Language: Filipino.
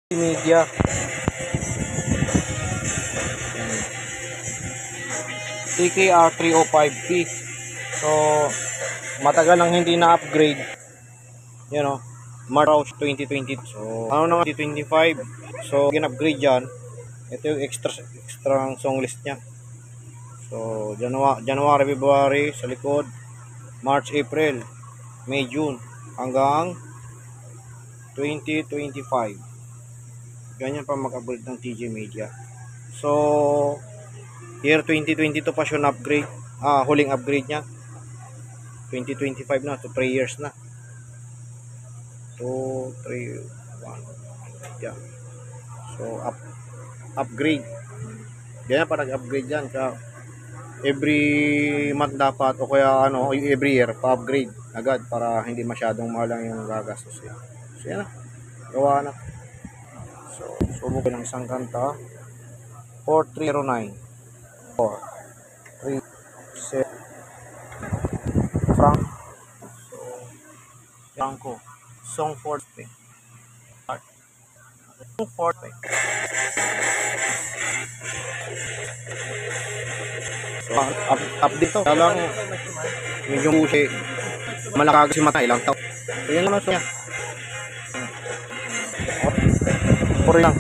Media. TKR 305P. So, matagal nang hindi na-upgrade. You know, March 2020. So, ano naman 2025. So, gin-upgrade yan. Ito yung extra song list niya. So, January, February sa likod. March, April, May, June. Hanggang 2025. Ganyan pa mag-upgrade ng TJ Media. So, year 2022 pa siya na-upgrade. Huling upgrade niya. 2025 na. So, 3 years na. 2, 3, 1. Yeah. So, upgrade. Ganyan pa nag-upgrade yan. Kaya, every month dapat o kaya every year pa-upgrade agad para hindi masyadong mahal lang yung gagastos yan. So, yan na. Gawa na. So, subukan ng isang kanta. 4309 437 Franco Song 40 Song 40. So, update to. Kaya lang medyo busi malakaga si mata ilang tao. So, yan naman siya. Puri lang.